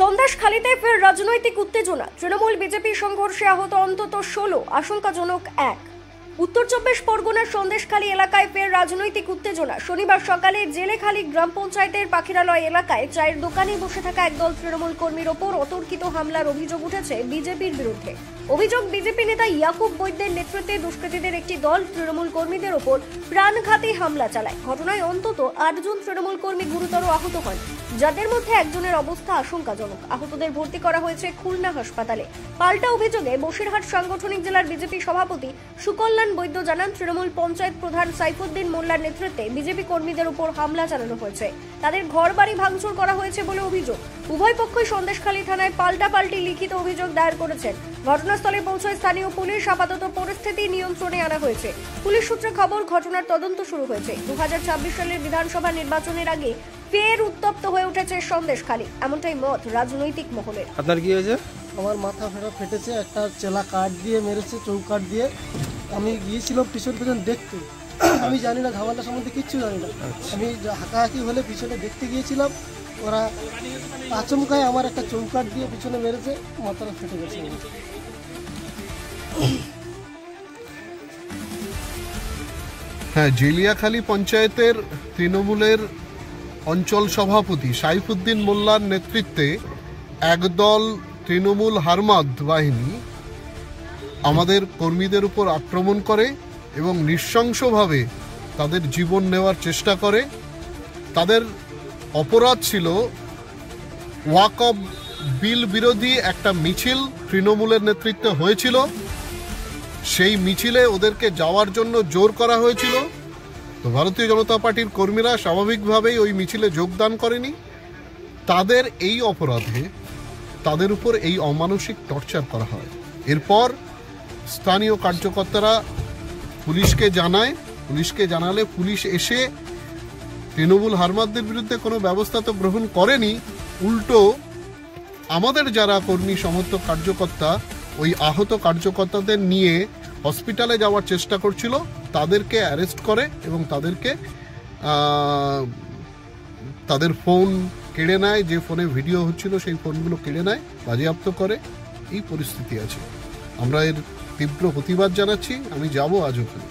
সন্দেশখালীতে ফের রাজনৈতিক উত্তেজনা। তৃণমূল বিজেপি সংঘর্ষে আহত অন্তত 16, আশঙ্কাজনক 1। উত্তর চব্বিশ পরগনার সন্দেশখালী এলাকায় ফের রাজনৈতিক উত্তেজনা। শনিবার সকালে জেলেখালী গ্রাম পঞ্চায়েতের পাখিরালয় এলাকায় চায়ের দোকানে বসে থাকা একদল তৃণমূল কর্মীর ওপর অতর্কিত হামলার অভিযোগ উঠেছে বিজেপির বিরুদ্ধে। অভিযোগ, বিজেপি নেতা ইয়াকুব বৈদ্যের নেতৃত্বে দুষ্কৃতীদের একটি দল তৃণমূল কর্মীদের ওপর প্রাণঘাতী হামলা চালায়। ঘটনায় অন্তত 8 জন তৃণমূল কর্মী গুরুতর আহত হন, যাদের মধ্যে একজনের অবস্থা আশঙ্কাজনক। আহতদের ভর্তি করা হয়েছে খুলনা হাসপাতালে। পাল্টা অভিযোগে বসিরহাট সাংগঠনিক জেলার বিজেপি সভাপতি সুকল্যাণ বৈদ্য জানান, তৃণমূল পঞ্চায়েত প্রধান সাইফুদ্দিন মোল্লার নেতৃত্বে বিজেপি কর্মীদের উপর হামলা চালানো হয়েছে। তাদের ঘরবাড়ি ভাঙচুর করা হয়েছে বলে অভিযোগ। উভয় পক্ষই সন্দেশখালী থানায় পাল্টাপাল্টি লিখিত অভিযোগ দায়ের করেছেন। ঘটনাস্থলে পৌঁছায় স্থানীয় পুলিশ। আপাতত পরিস্থিতি নিয়ন্ত্রণে আনা হয়েছে। পুলিশ সূত্রে খবর, ঘটনার তদন্ত শুরু হয়েছে। 2026 সালের বিধানসভা নির্বাচনের আগে ফের উত্তপ্ত হয়ে উঠেছে সন্দেশখালী, এমনটাই মত রাজনৈতিক মহলের। আপনার কি হয়েছে? আমার মাথা ফেটেছে, একটা চেলা কাঠ দিয়ে মেরেছে, চৌকাঠ দিয়ে। আমি গিয়েছিলাম পিছন দেখতে, আমি জানি না ঝামেলা সম্বন্ধে কিচ্ছু জানি না। আমি হাঁকাহাঁকি হলে পিছনে দেখতে গিয়েছিলাম, ওরা আচমকায় আমার একটা চৌকাঠ দিয়ে পিছনে মেরেছে, মাথাটা ফেটে গেছে। হ্যাঁ, জেলিয়াখালী পঞ্চায়েতের তৃণমূলের অঞ্চল সভাপতি সাইফুদ্দিন মোল্লার নেতৃত্বে একদল তৃণমূল হারমাদ বাহিনী আমাদের কর্মীদের উপর আক্রমণ করে এবং নৃশংসভাবে তাদের জীবন নেওয়ার চেষ্টা করে। তাদের অপরাধ ছিল ওয়াকফ বিল বিরোধী একটা মিছিল তৃণমূলের নেতৃত্বে হয়েছিল। সেই মিছিলে ওদেরকে যাওয়ার জন্য জোর করা হয়েছিল। তো ভারতীয় জনতা পার্টির কর্মীরা স্বাভাবিকভাবেই ওই মিছিলে যোগদান করেনি। তাদের এই অপরাধে তাদের উপর এই অমানসিক টর্চার করা হয়। এরপর স্থানীয় কার্যকর্তারা পুলিশকে জানায়। পুলিশকে জানালে পুলিশ এসে তৃণমূল হারমাদদের বিরুদ্ধে কোনো ব্যবস্থা তো গ্রহণ করেনি, উল্টো আমাদের যারা কর্মী সমর্থক কার্যকর্তা ওই আহত কার্যকর্তাদের নিয়ে হসপিটালে যাওয়ার চেষ্টা করছিল, তাদেরকে অ্যারেস্ট করে এবং তাদেরকে তাদের ফোন কেড়ে নেয়। যে ফোনে ভিডিও হচ্ছিল সেই ফোনগুলো কেড়ে নেয়, বাজেয়াপ্ত করে। এই পরিস্থিতি আছে। আমরা এর তীব্র প্রতিবাদ জানাচ্ছি। আমি যাব আজ ওখানে।